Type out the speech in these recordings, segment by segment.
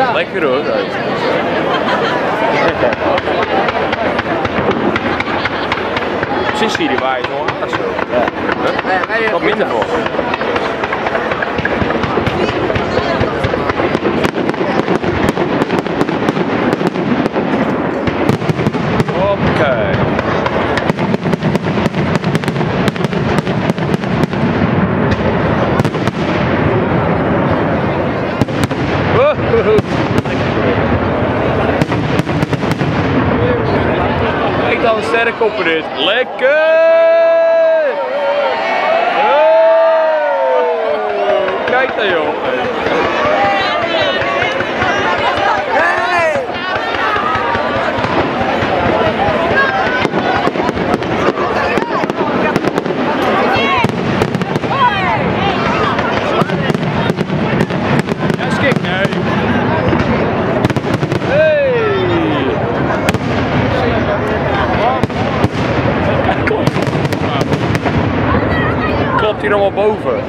Lekker hoor. Precies hier die waait hoor. Ja. Wat minder voor. Oké. Kijk dan sterk op dit. Lekker! Kijk dan joh. Klopt hier allemaal boven.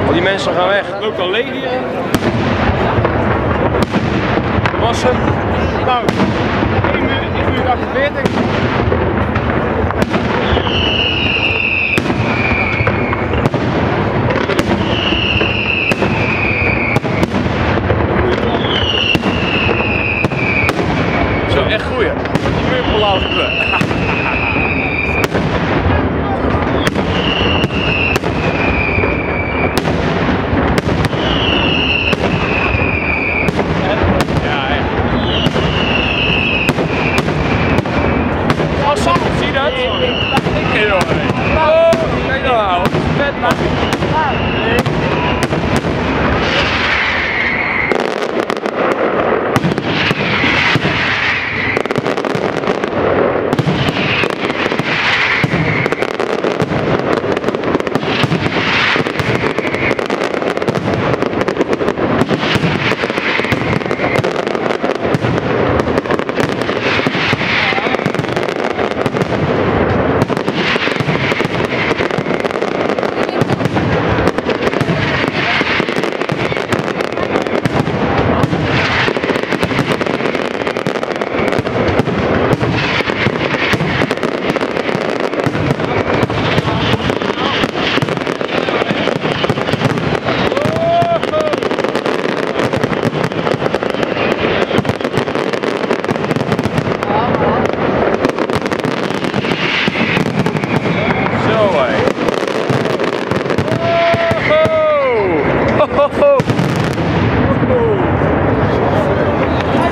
Al die mensen gaan weg. Loopt al leeg hier. Wassen? Nou, 1 minuut 48. Zo, echt goeie. Die moet je beloven.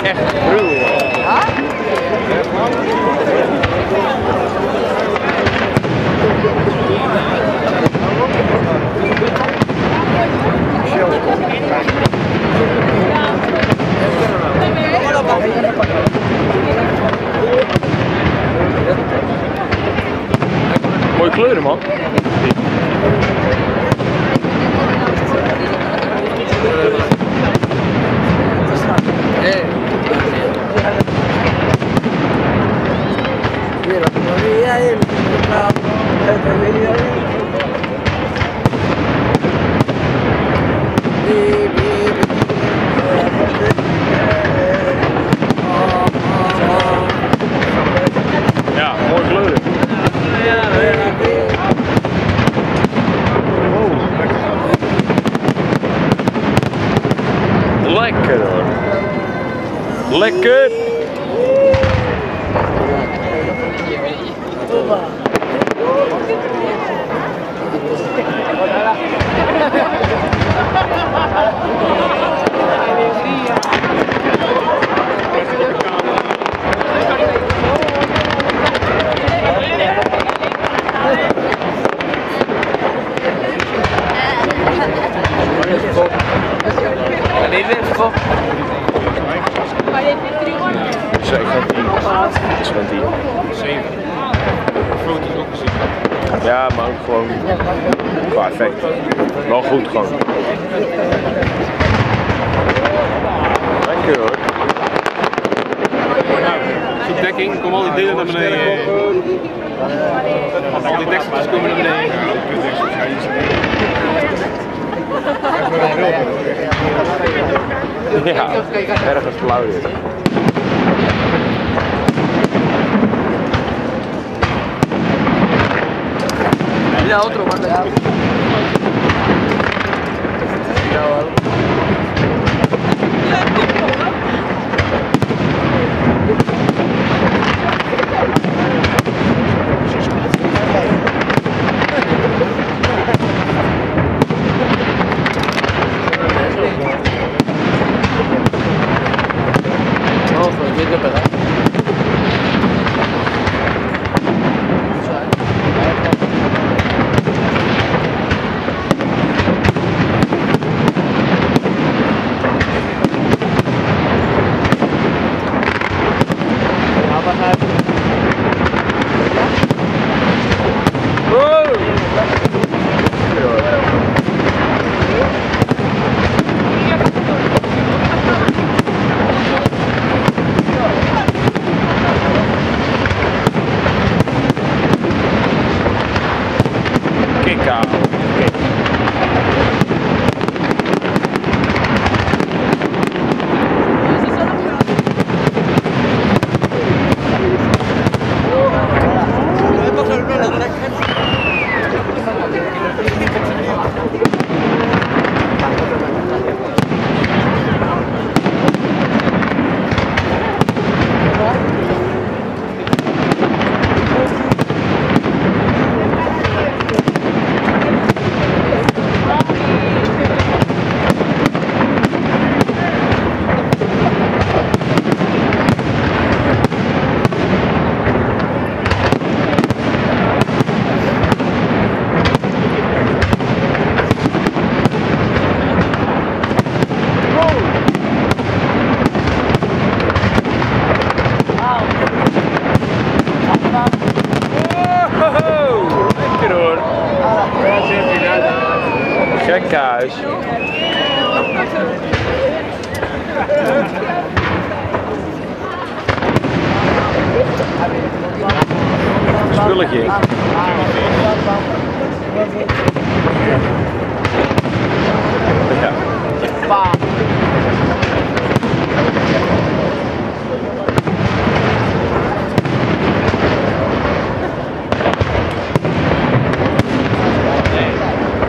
Echt gruwel. Mooie kleuren man. Ja, mooie kleuren. Lekker hoor. Lekker. Zeker. 7. Foto's ook gezien. Ja, maar ook gewoon qua effect. Wel goed gewoon. Lekker hoor. Nou, zoek dekking, komen al die delen naar beneden. Al die dekseltjes komen naar beneden. Ja, ergens flauw is. Ya otro, manda ya. Vamos, pues, hay que pegar. Gekhuis. Spulletje. Ja.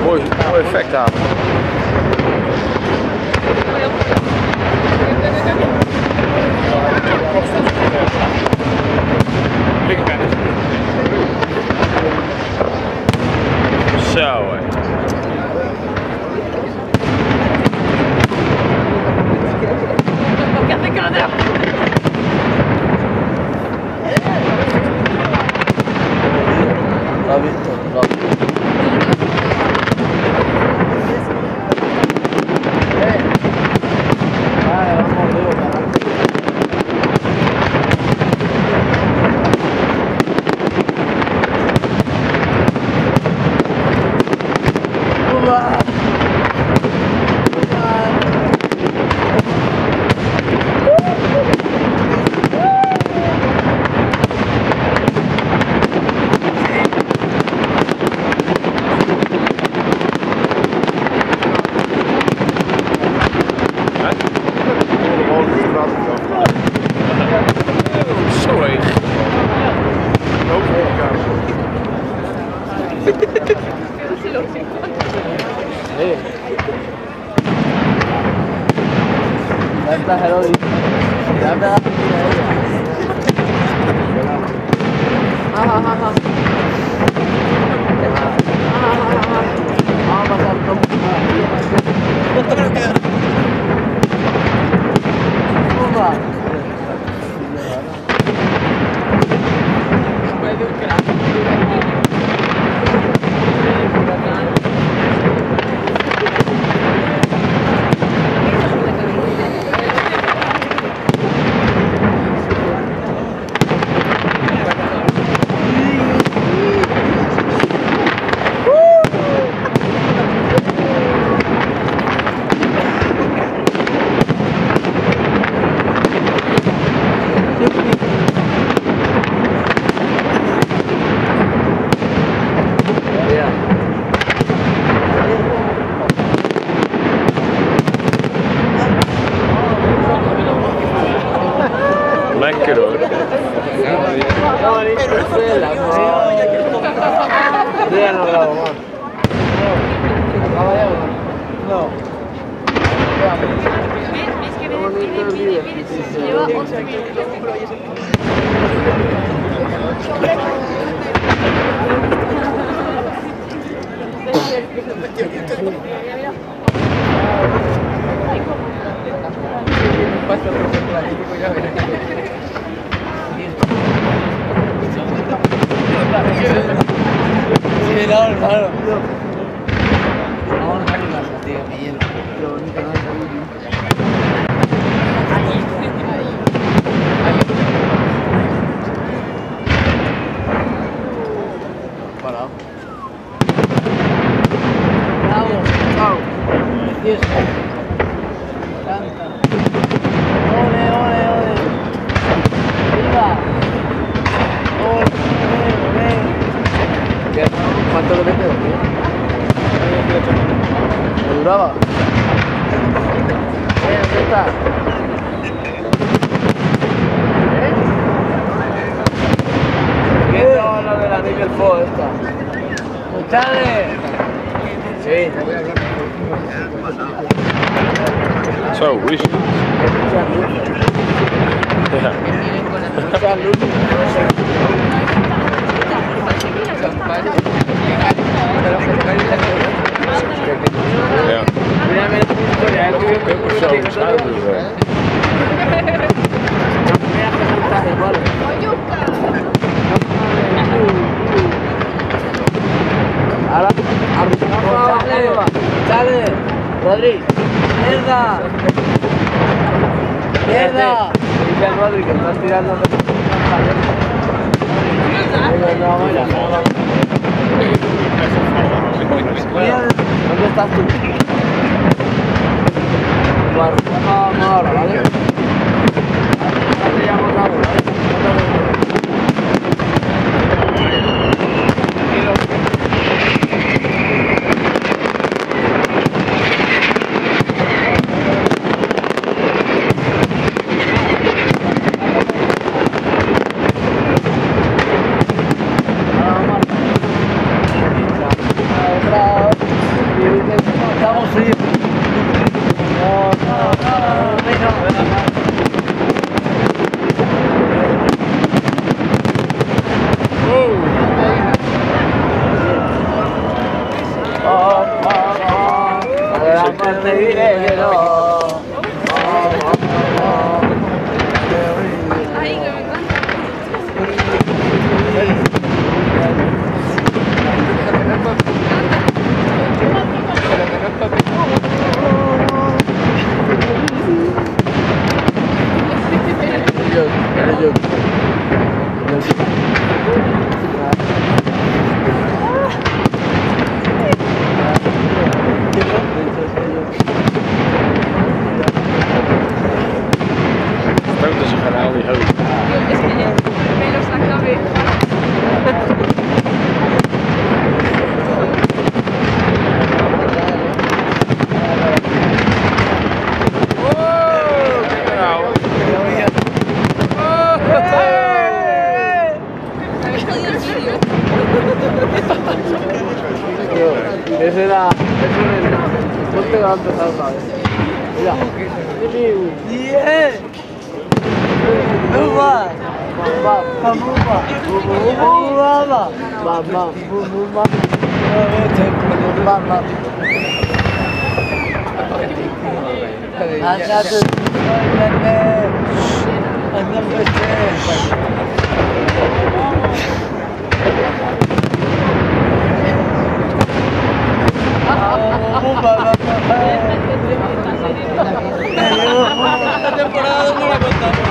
Mooi effect aan. Zo hè. Sorry. Hey. Está heroína. Ya me da. Vamos a pasar todo. lekker hoor. Ya no grabo más. ¿Acaba ya o no? No. Qué bonito el vídeo. Lleva 11 minutos. Sí, no, hermano. No, tío, me lleno. Qué bonito, ¿no? Parado. Bravo, bravo. Precioso. Canta. Ole, ole, ole. Viva. Ole, ole, ole. ¿Cuánto le mete? ¿Me duraba? ¿Dónde está? ¿Qué es la de la Nickel Fo esta? ¡Escuchadle! Sí, te voy a hablar. Zo, hoe is het? Muchas luces. Ja. Muchas luces. Ja. Mírame el punto, ya Dat vind ik ook zo zuiver. Ahora, ¡chale! ¡Rodri! ¡Mierda! ¡Mierda! Dice el Rodri que estás tirando ¿dónde estás tú? Vamos ahora, ¿vale? Te llamo ahora, ¿vale? Estamos fríos. Te diré que no. Ay, que me encanta. Dat is een kanaal die hoog. Es que ya me lo saca Ese era. Ponte va a empezar otra vez. Mira. 10. ¡Bumba! ¡Bumba! ¡Bumba! ¡Bumba! ¡Bumba! ¡Bumba! Esta temporada no la contamos.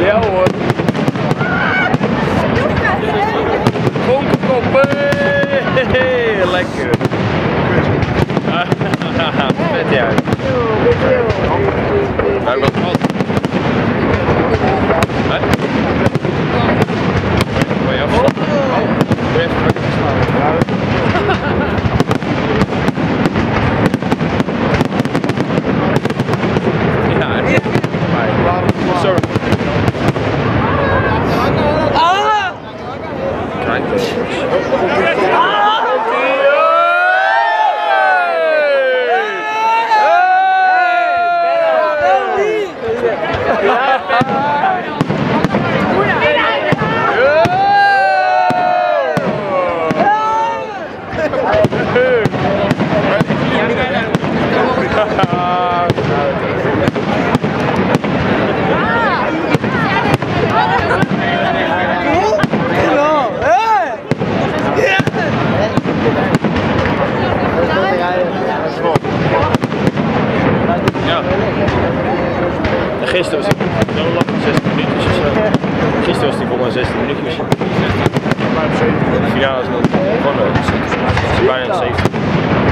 Ja hoor. Vonkenkoppen. Lekker. Vet jij? Gisteren was hij zo lang, 16 minuutjes of zo. Gisteren was hij voor maar 16 minuutjes. De finale is nog gewonnen, dus bijna 70.